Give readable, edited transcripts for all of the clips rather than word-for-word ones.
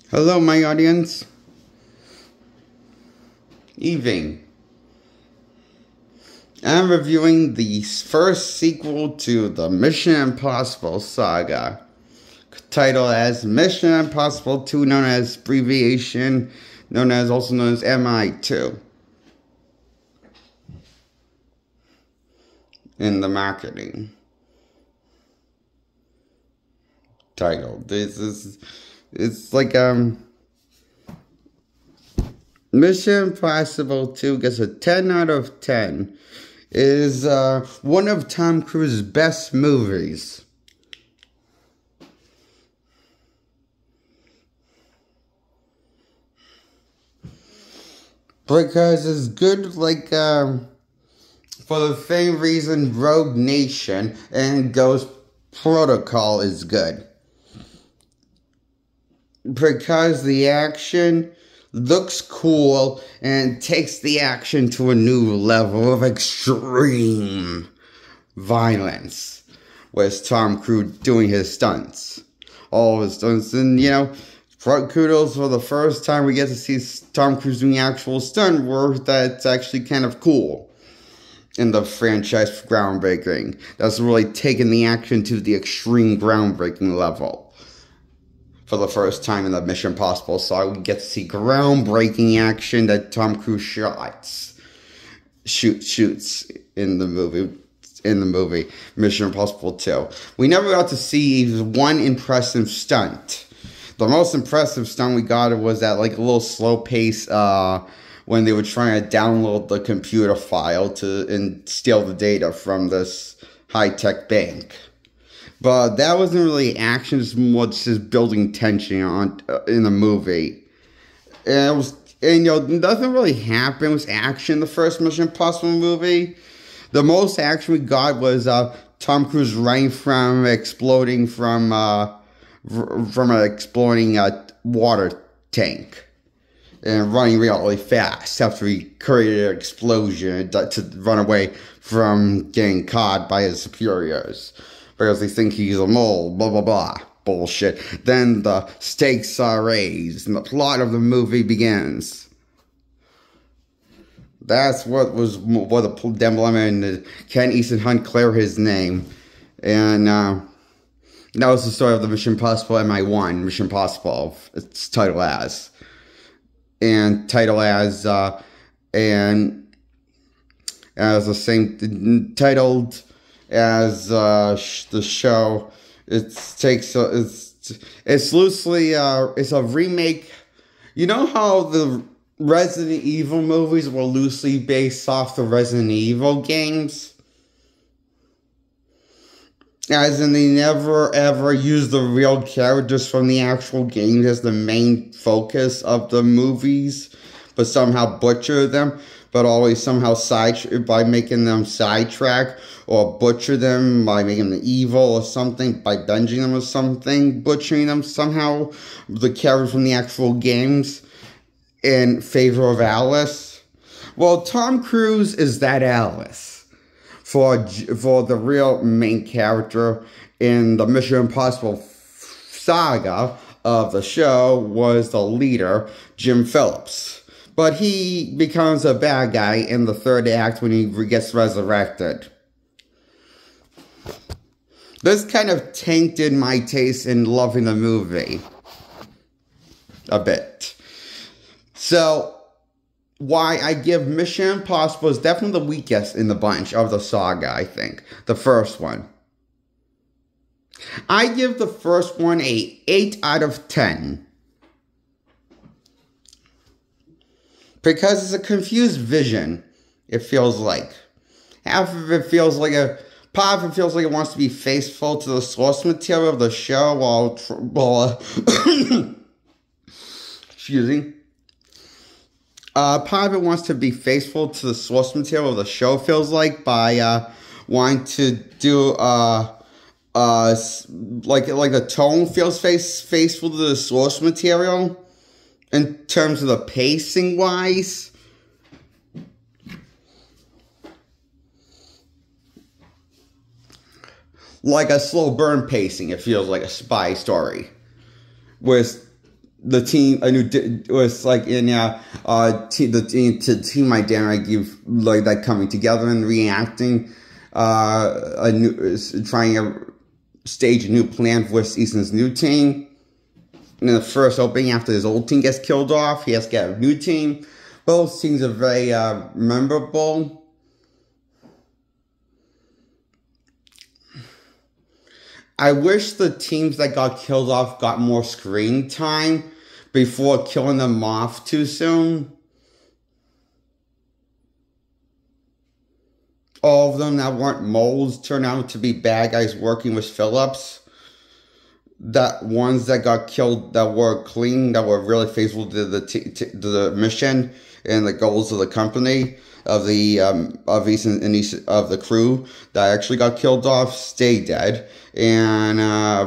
Hello, my audience. Evening. I'm reviewing the first sequel to the Mission Impossible saga, titled as Mission Impossible 2, known as abbreviation, also known as MI2 in the marketing title. It's like Mission Impossible 2 gets a 10 out of 10. It is one of Tom Cruise's best movies. Because it's good, for the same reason Rogue Nation and Ghost Protocol is good. Because the action looks cool and takes the action to a new level of extreme violence. With Tom Cruise doing his stunts. All his stunts. And, kudos for the first time we get to see Tom Cruise doing actual stunt work that's actually kind of cool. In the franchise groundbreaking. That's really taken the action to the extreme groundbreaking level. For the first time in the Mission Impossible saga, we get to see groundbreaking action that Tom Cruise shoots in the movie Mission Impossible 2. We never got to see one impressive stunt. The most impressive stunt we got was that a little slow pace when they were trying to download the computer file and steal the data from this high-tech bank. But that wasn't really action, it's more just building tension in the movie. And nothing really happened with action in the first Mission Impossible movie. The most action we got was Tom Cruise running from an exploding water tank. And running really fast after he created an explosion to run away from getting caught by his superiors. Because they think he's a mole, blah, blah, blah. Bullshit. Then the stakes are raised, and the plot of the movie begins. That's what the dilemma, and can Ethan Hunt clear his name? And that was the story of the Mission Impossible MI1, Mission Impossible, its title as. And the same, titled as the show. It's loosely it's a remake. You know how the Resident Evil movies were loosely based off the Resident Evil games? As in, they never ever used the real characters from the actual games as the main focus of the movies, but somehow butcher them. But always somehow by making them sidetrack, or butcher them by making them evil or something, by binging them or something, butchering them somehow, the characters from the actual games, in favor of Alice. Well, Tom Cruise is that Alice. For the real main character in the Mission Impossible saga of the show was the leader, Jim Phillips. But he becomes a bad guy in the third act when he gets resurrected. This kind of tainted my taste in loving the movie. A bit. So, why I give Mission Impossible is definitely the weakest in the bunch of the saga, I think. The first one. I give the first one a 8 out of 10. Because it's a confused vision, it feels like. Half of it feels like part of it feels like it wants to be faithful to the source material of the show while excuse me. Part of it wants to be faithful to the source material of the show, feels like, by wanting to do the tone feels faithful to the source material. In terms of the pacing wise, like a slow burn pacing, it feels like a spy story. With the team, was like in the team dynamic, like that coming together and reacting, trying to stage a new plan for Ethan's new team. In the first opening, after his old team gets killed off, he has to get a new team. Both teams are very memorable. I wish the teams that got killed off got more screen time before killing them off too soon. All of them that weren't moles turned out to be bad guys working with Phillips. That ones that got killed that were clean, that were really faithful to the mission and the goals of the company, of the Ethan and of the crew that actually got killed off, stay dead. And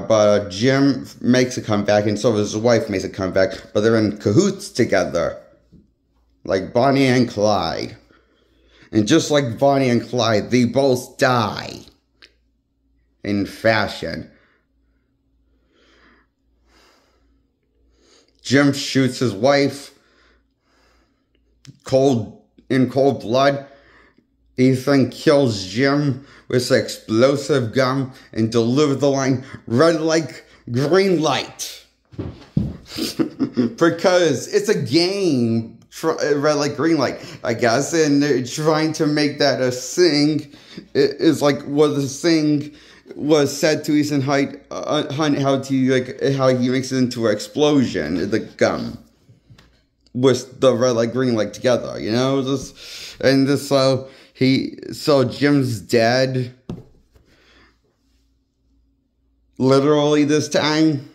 but Jim makes a comeback, and so does his wife makes a comeback, but they're in cahoots together, like Bonnie and Clyde. And just like Bonnie and Clyde, they both die in fashion. Jim shoots his wife in cold blood. Ethan kills Jim with an explosive gun and delivers the line, "Red light, green light." Because it's a game, red light, green light, I guess, and they're trying to make that a thing. It is like what the thing was said to Ethan Hunt, how he makes it into an explosion, the gun, with the red light, green light together, you know, so Jim's dead, literally this time,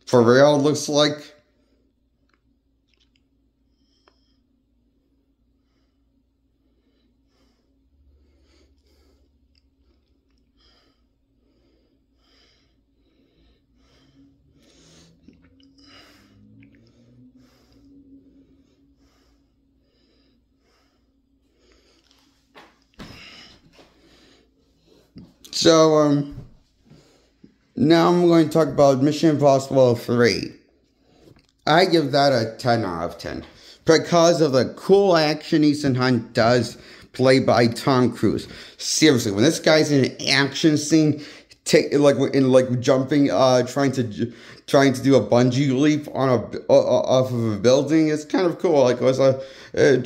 for real, it looks like. So, now I'm going to talk about Mission Impossible 3. I give that a 10 out of 10. Because of the cool action Ethan Hunt does, played by Tom Cruise. Seriously, when this guy's in an action scene, jumping, trying to do a bungee leap off of a building, it's kind of cool. Like, it was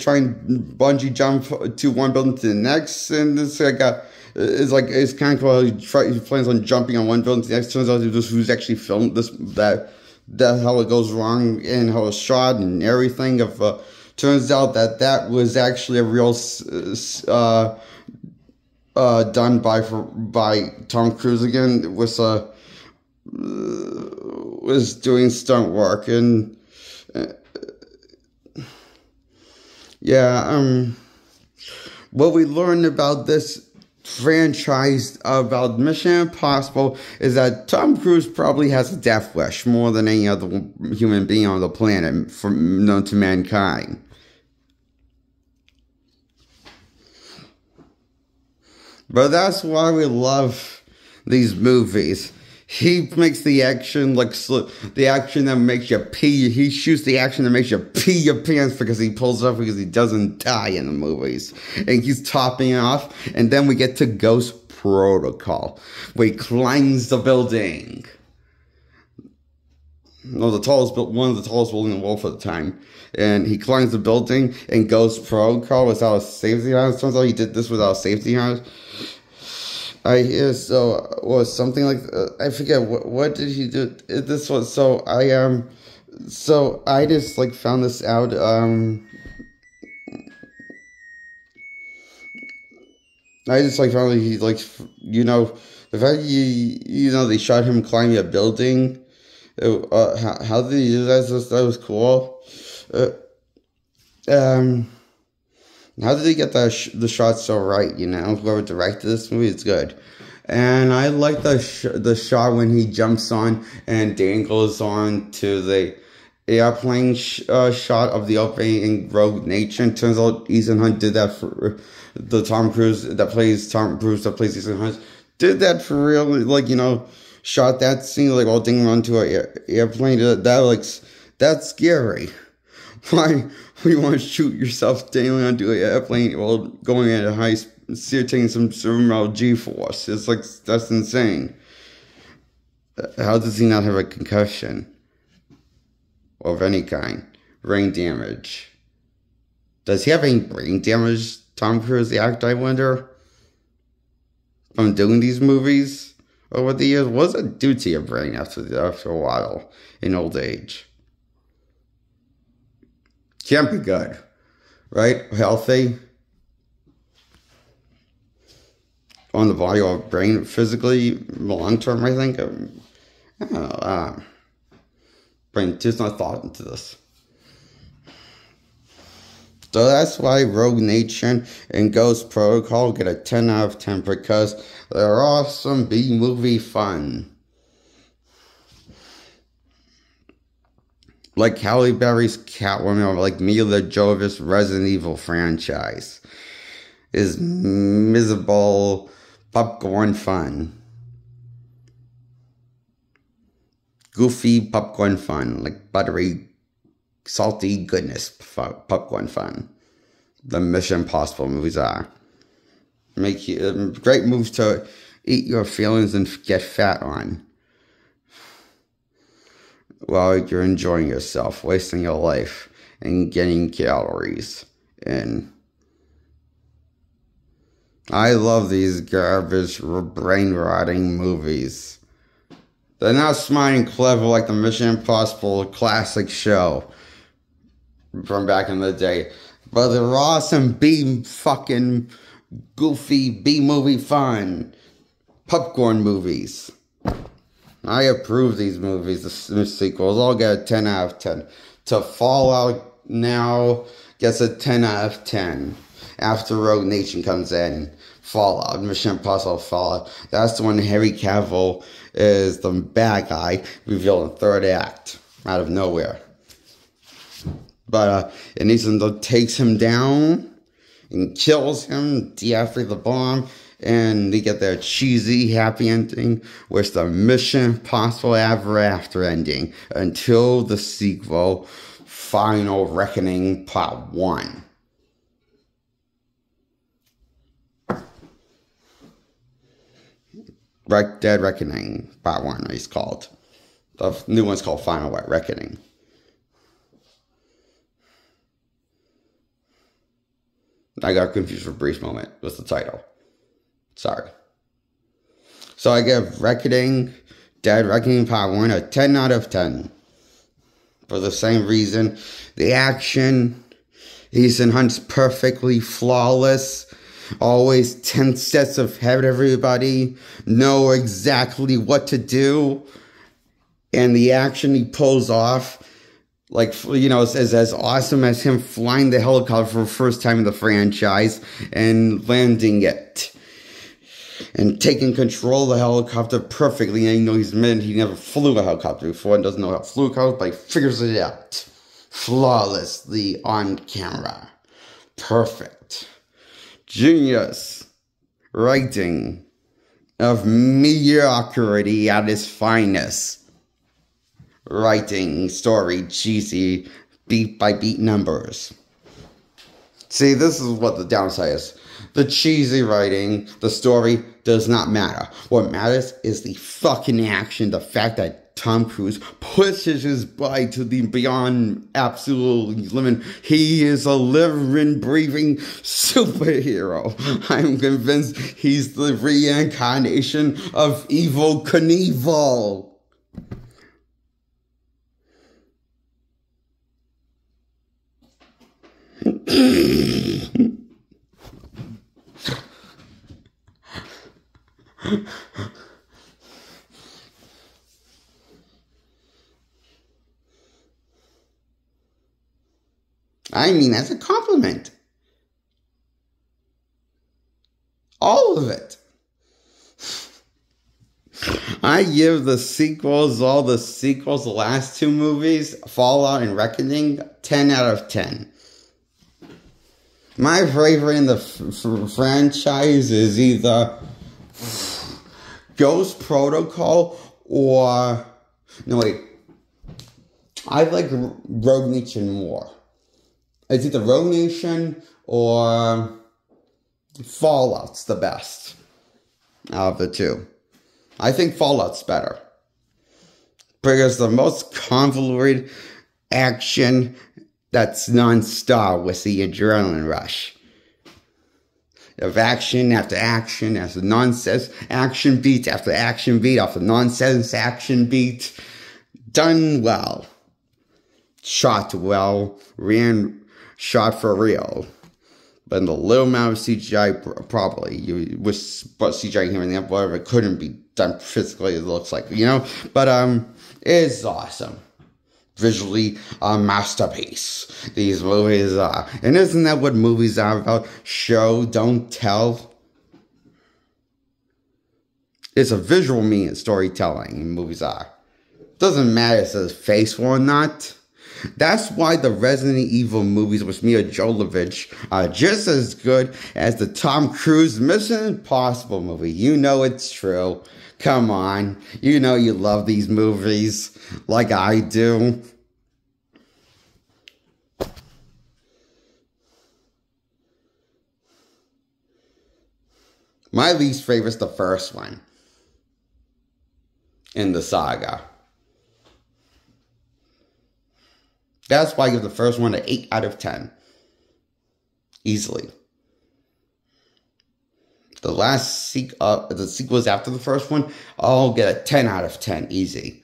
trying bungee jump to one building to the next, and this guy it's kind of cool. He plans on jumping on one building to the next. Turns out who's actually filmed this, that how it goes wrong and how it's shot and everything. Turns out that was actually a real done by Tom Cruise again. Was doing stunt work, and what we learned about this franchise, about Mission Impossible, is that Tom Cruise probably has a death wish more than any other human being on the planet known to mankind. But that's why we love these movies. He makes the action the action that makes you pee. He shoots the action that makes you pee your pants because he pulls off because he doesn't die in the movies. And he's topping it off. And then we get to Ghost Protocol, where he climbs the building. No, one of the tallest buildings in the world for the time. And he climbs the building and Ghost Protocol without a safety harness. Turns out he did this without a safety harness. I something like I forget what did he do. This was I just found this out. I just found that he the fact they shot him climbing a building. How did he do that? That was cool. How did he get the shot so right? Whoever directed this movie is good. And I like the shot when he jumps on and dangles on to the airplane shot of the opening in Rogue Nation. Turns out Ethan Hunt did that for the Tom Cruise that plays Ethan Hunt. Did that for real, shot that scene like all dinging onto an airplane. That's scary. Why would you want to shoot yourself dangling onto an airplane while going at a high speed, taking some cerebral G-force? It's like, that's insane. How does he not have a concussion of any kind? Brain damage. Does he have any brain damage, Tom Cruise, the actor, I wonder? From doing these movies over the years? What does it do to your brain after a while in old age? Can't be good, right? Healthy on the body or brain, physically, long term, I think. I don't know. Brain just not thought into this. So that's why Rogue Nation and Ghost Protocol get a 10 out of 10, because they're awesome B-movie fun. Like Halle Berry's Catwoman, or like Mila Jovovich Resident Evil franchise, is miserable popcorn fun. Goofy popcorn fun, like buttery, salty goodness popcorn fun. The Mission Impossible movies are. Make you great moves to eat your feelings and get fat on while you're enjoying yourself, wasting your life, and getting calories in. I love these garbage, brain-rotting movies. They're not smart and clever like the Mission Impossible classic show from back in the day, but they're awesome fucking goofy B-movie fun popcorn movies. I approve these movies, the sequels. I'll get a 10 out of 10. To Fallout now gets a 10 out of 10. After Rogue Nation comes in, Fallout, Mission Impossible Fallout. That's the one Henry Cavill is the bad guy revealed in the third act out of nowhere. But Ethan takes him down and kills him, deactivates the bomb, and they get their cheesy happy ending with the Mission Impossible Ever After ending until the sequel, Final Reckoning Part 1. Dead Reckoning Part 1 is called. The new one's called Final Reckoning. I got confused for a brief moment with the title. Sorry. So I give Dead Reckoning Part 1 a 10 out of 10. For the same reason. The action, Ethan Hunt's perfectly flawless. Always 10 steps ahead of everybody. Know exactly what to do. And the action he pulls off, like, you know, is as awesome as him flying the helicopter for the first time in the franchise and landing it. And taking control of the helicopter perfectly. And you know, he never flew a helicopter before and doesn't know how to flew a helicopter, but he figures it out flawlessly on camera. Perfect. Genius writing of mediocrity at its finest. Writing story cheesy beat by beat numbers. See, this is what the downside is. The cheesy writing, the story does not matter. What matters is the fucking action, the fact that Tom Cruise pushes his body to the beyond absolute limit. He is a living, breathing superhero. I'm convinced he's the reincarnation of Evel Knievel. I mean, as a compliment. All of it. I give the last two movies, Fallout and Reckoning, 10 out of 10. My favorite in the franchise is either Ghost Protocol or no wait, I like Rogue Nation more. It's either Rogue Nation or Fallout's the best out of the two. I think Fallout's better because the most convoluted action that's non-stop with the adrenaline rush. Of action after action after nonsense, action beat after action beat after nonsense action beat. Done well. Shot well. Shot for real. But in the little amount of CGI, probably. You wish but CGI here and there, whatever, it couldn't be done physically, it looks like, you know? But, it's awesome. Visually a masterpiece. These movies are. And isn't that what movies are about? Show, don't tell. It's a visual meaning storytelling movies are. Doesn't matter if it's faithful or not. That's why the Resident Evil movies with Mia Jovovich are just as good as the Tom Cruise Mission Impossible movie. You know it's true. Come on. You know you love these movies like I do. My least favorite is the first one in the saga. That's why I give the first one an 8 out of 10. Easily. The sequels after the first one, I'll get a 10 out of 10. Easy.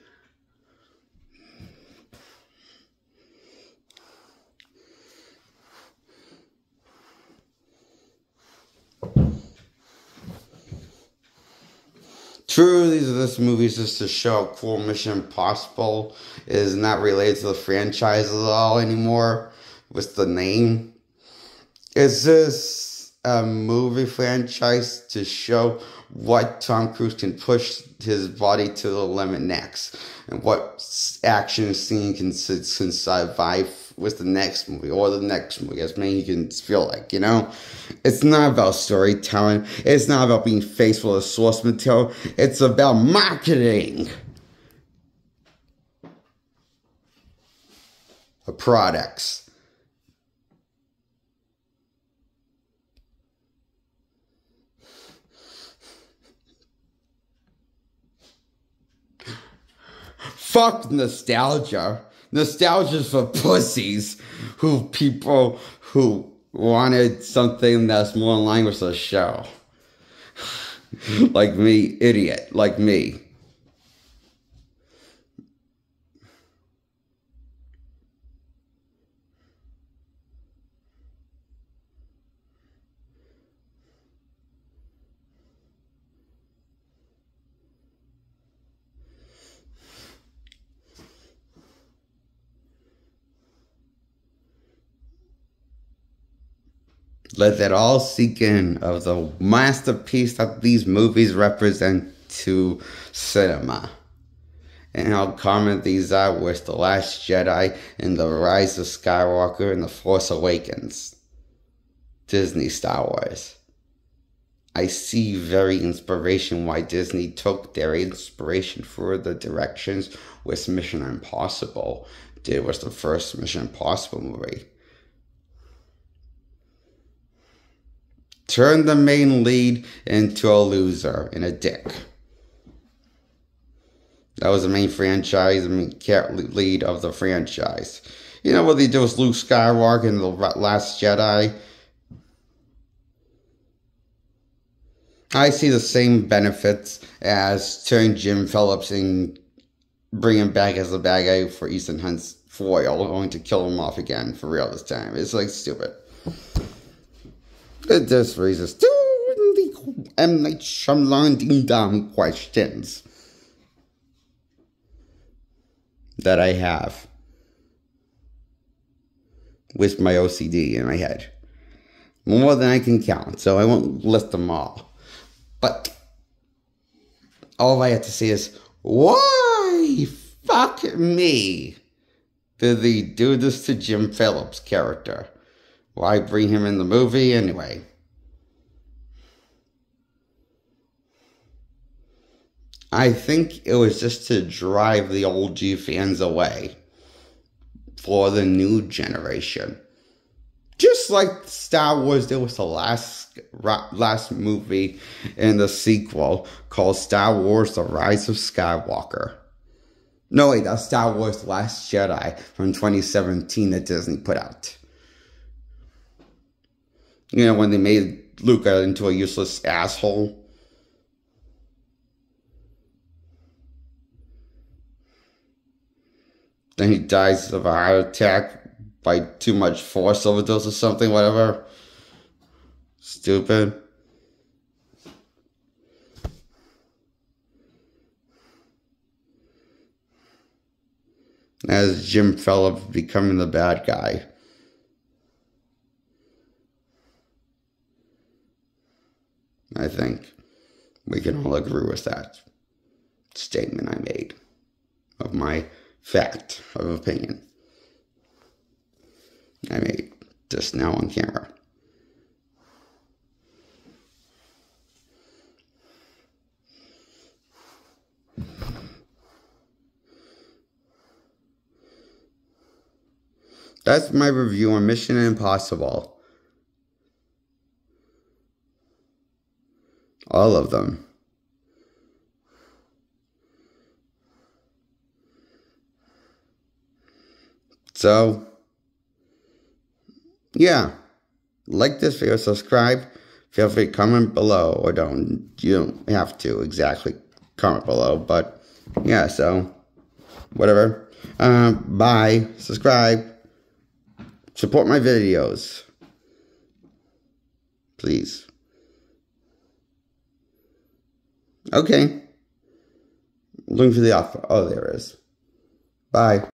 True, this movie is just to show how cool Mission Impossible is not related to the franchise at all anymore with the name. It's just a movie franchise to show what Tom Cruise can push his body to the limit next and what action scene can survive with the next movie or the next movie, as many you can feel like, you know? It's not about storytelling. It's not about being faithful to source material. It's about marketing of products. Fuck nostalgia. Nostalgia's for pussies people who wanted something that's more in line with the show. Like me, idiot, like me. Let that all sink in of the masterpiece that these movies represent to cinema. And I'll comment these out with The Last Jedi and The Rise of Skywalker and The Force Awakens. Disney Star Wars. I see very inspiration why Disney took their inspiration for the directions with Mission Impossible. It was the first Mission Impossible movie. Turn the main lead into a loser and a dick. That was the main franchise, the main lead of the franchise. You know what they do with Luke Skywalker in The Last Jedi? I see the same benefits as turning Jim Phillips and bring him back as the bad guy for Ethan Hunt's foil, only to kill him off again for real this time. It's like stupid. It just raises the M. Night Shyamalan ding-dong questions that I have with my OCD in my head. More than I can count, so I won't list them all. But all I have to say is, why fuck me did they do this to Jim Phillips' character? Why bring him in the movie anyway? I think it was just to drive the old G fans away for the new generation. Just like Star Wars, there was the last movie and the sequel called Star Wars: The Rise of Skywalker. No, wait, that's Star Wars: The Last Jedi from 2017 that Disney put out. You know, when they made Luke into a useless asshole. Then he dies of a heart attack by too much force overdose or something, whatever. Stupid. As Jim Phillips becoming the bad guy. I think we can all agree with that statement I made of my fact of opinion I made just now on camera. That's my review on Mission Impossible. All of them. So, yeah. Like this video, subscribe. Feel free to comment below, or don't. You don't have to exactly comment below, but yeah, so whatever. Bye. Subscribe. Support my videos. Please. Okay. Looking for the offer. Oh, there it is. Bye.